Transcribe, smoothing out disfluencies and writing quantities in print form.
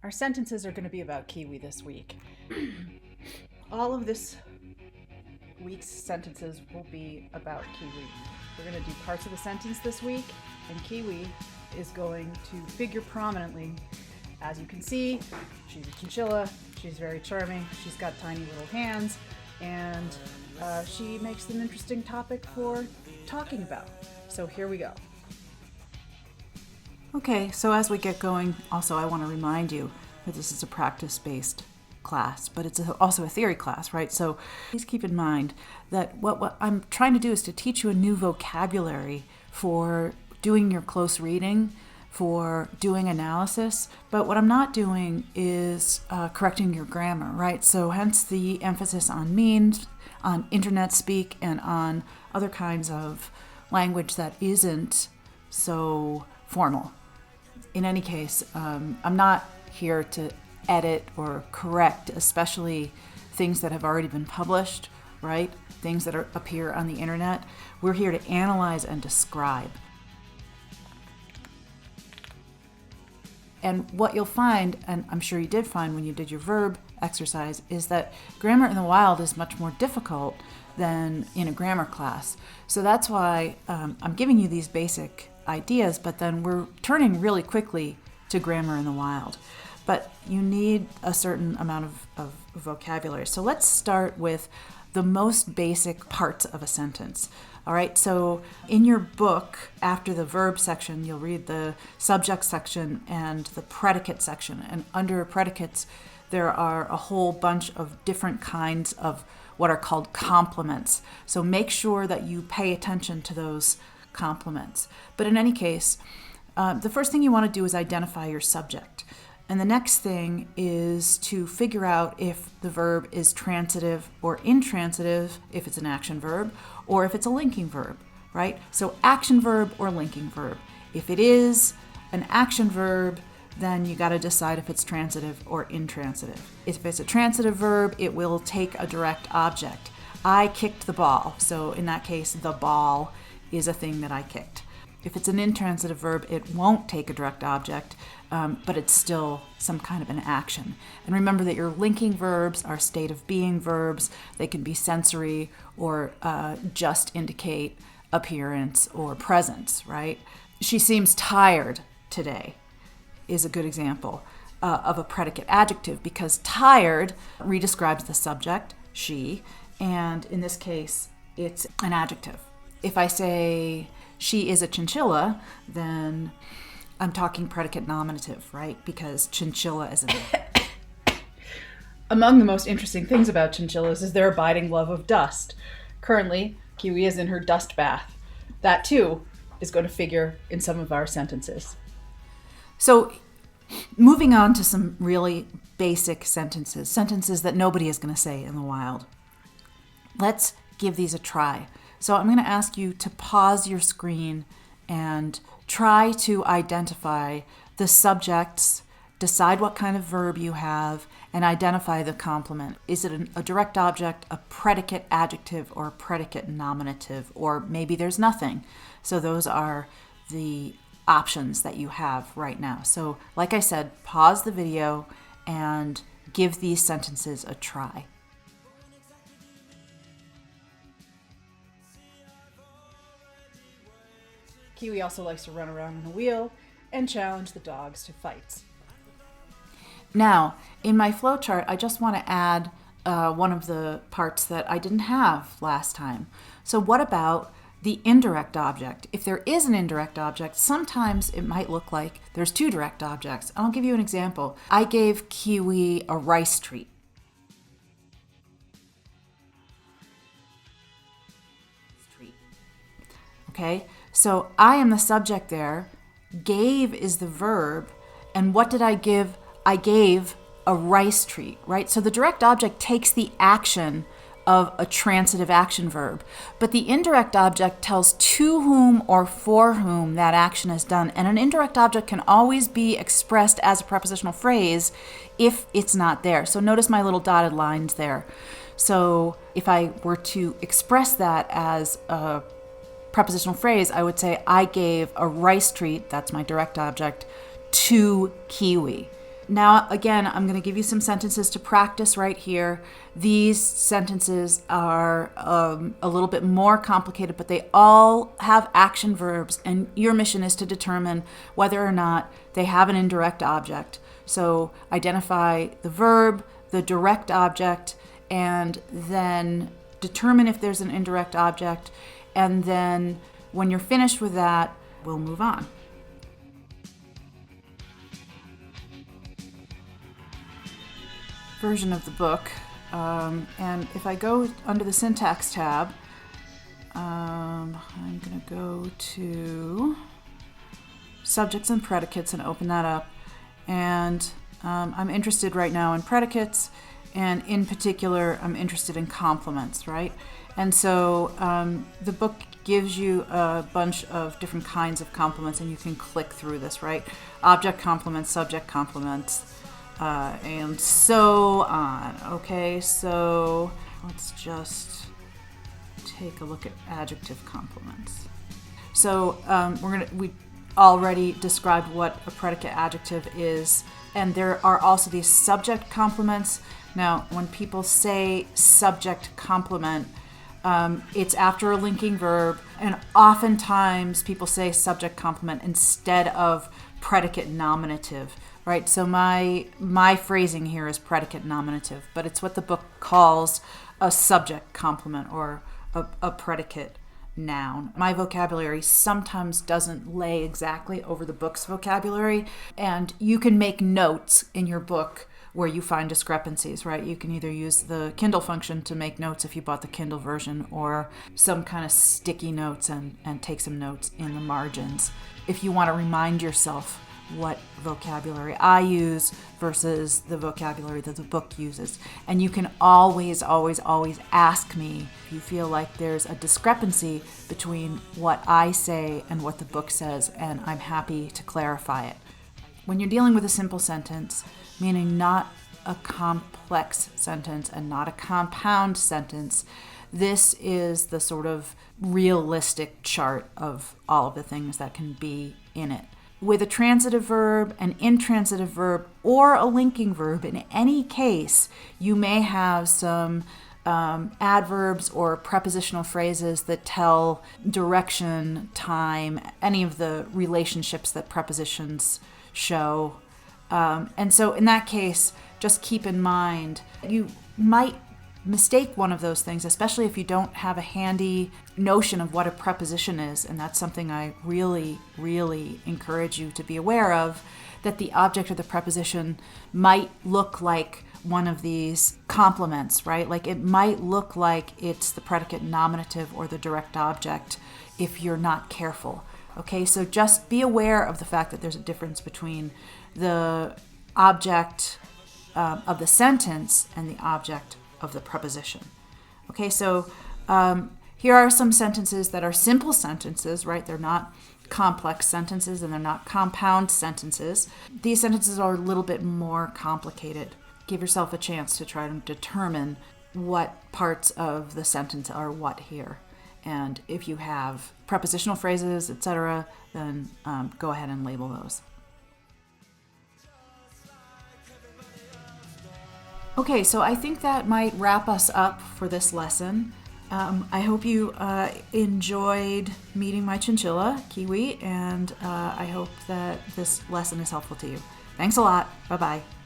Our sentences are going to be about Kiwi this week. All of this week's sentences will be about Kiwi. We're going to do parts of the sentence this week, and Kiwi is going to figure prominently. As you can see, she's a chinchilla, she's very charming, she's got tiny little hands, and she makes an interesting topic for talking about. So here we go. Okay, so as we get going, also I want to remind you that this is a practice-based class, but it's also a theory class, right? So please keep in mind that what I'm trying to do is to teach you a new vocabulary for doing your close reading, for doing analysis, but what I'm not doing is correcting your grammar, right? So hence the emphasis on means, on internet speak, and on other kinds of language that isn't so formal. In any case, I'm not here to edit or correct, especially things that have already been published, right? Things that appear on the internet. We're here to analyze and describe. And what you'll find, and I'm sure you did find when you did your verb exercise, is that grammar in the wild is much more difficult than in a grammar class. So that's why I'm giving you these basic ideas, but then we're turning really quickly to grammar in the wild. But you need a certain amount of vocabulary. So let's start with the most basic parts of a sentence. All right, so in your book, after the verb section, you'll read the subject section and the predicate section. And under predicates, there are a whole bunch of different kinds of what are called complements. So make sure that you pay attention to those complements. But in any case, the first thing you want to do is identify your subject. And the next thing is to figure out if the verb is transitive or intransitive, if it's an action verb, or if it's a linking verb, right? So action verb or linking verb. If it is an action verb, then you got to decide if it's transitive or intransitive. If it's a transitive verb, it will take a direct object. I kicked the ball. So in that case, the ball is a thing that I kicked. If it's an intransitive verb, it won't take a direct object, but it's still some kind of an action. And remember that your linking verbs are state of being verbs. They can be sensory or just indicate appearance or presence, right? She seems tired today is a good example of a predicate adjective, because tired redescribes the subject, she, and in this case, it's an adjective. If I say she is a chinchilla, then I'm talking predicate nominative, right? Because chinchilla is a Among the most interesting things about chinchillas is their abiding love of dust. Currently, Kiwi is in her dust bath. That, too, is going to figure in some of our sentences. So moving on to some really basic sentences that nobody is going to say in the wild. Let's give these a try. So I'm going to ask you to pause your screen and try to identify the subjects, decide what kind of verb you have, and identify the complement. Is it a direct object, a predicate adjective, or a predicate nominative? Or maybe there's nothing. So those are the options that you have right now. So like I said, pause the video and give these sentences a try. Kiwi also likes to run around on a wheel and challenge the dogs to fights. Now, in my flowchart, I just want to add one of the parts that I didn't have last time. So what about the indirect object? If there is an indirect object, sometimes it might look like there's two direct objects. I'll give you an example. I gave Kiwi a rice treat. Okay, so I am the subject there. Gave is the verb. And what did I give? I gave a rice treat, right? So the direct object takes the action of a transitive action verb. But the indirect object tells to whom or for whom that action is done. And an indirect object can always be expressed as a prepositional phrase if it's not there. So notice my little dotted lines there. So if I were to express that as a prepositional phrase, I would say, I gave a rice treat, that's my direct object, to Kiwi. Now, again, I'm going to give you some sentences to practice right here. These sentences are a little bit more complicated, but they all have action verbs, and your mission is to determine whether or not they have an indirect object. So identify the verb, the direct object, and then determine if there's an indirect object. And then when you're finished with that, we'll move on. Version of the book, and if I go under the syntax tab, I'm going to go to subjects and predicates and open that up, and I'm interested right now in predicates, and in particular I'm interested in complements, right? And so the book gives you a bunch of different kinds of complements, and you can click through this, right? Object complements, subject complements, and so on. Okay, so let's just take a look at adjective complements. So we already described what a predicate adjective is, and there are also these subject complements. Now, when people say subject complement, it's after a linking verb, and oftentimes people say subject complement instead of predicate nominative. Right, so my phrasing here is predicate nominative, but it's what the book calls a subject complement or a predicate noun. My vocabulary sometimes doesn't lay exactly over the book's vocabulary, and you can make notes in your book where you find discrepancies, right? You can either use the Kindle function to make notes if you bought the Kindle version, or some kind of sticky notes and take some notes in the margins if you want to remind yourself what vocabulary I use versus the vocabulary that the book uses. And you can always ask me if you feel like there's a discrepancy between what I say and what the book says, and I'm happy to clarify it. When you're dealing with a simple sentence, meaning not a complex sentence and not a compound sentence, this is the sort of realistic chart of all of the things that can be in it. With a transitive verb, an intransitive verb, or a linking verb, in any case, you may have some adverbs or prepositional phrases that tell direction, time, any of the relationships that prepositions show. And so in that case, just keep in mind, you might mistake one of those things, especially if you don't have a handy notion of what a preposition is. And that's something I really encourage you to be aware of, that the object of the preposition might look like one of these complements, right? Like it might look like it's the predicate nominative or the direct object if you're not careful. Okay, so just be aware of the fact that there's a difference between the object of the sentence and the object of the preposition. Okay, so here are some sentences that are simple sentences, right? They're not complex sentences and they're not compound sentences. These sentences are a little bit more complicated. Give yourself a chance to try to determine what parts of the sentence are what here. And if you have prepositional phrases, etc., then go ahead and label those. Okay, so I think that might wrap us up for this lesson. I hope you enjoyed meeting my chinchilla, Kiwi, and I hope that this lesson is helpful to you. Thanks a lot. Bye-bye.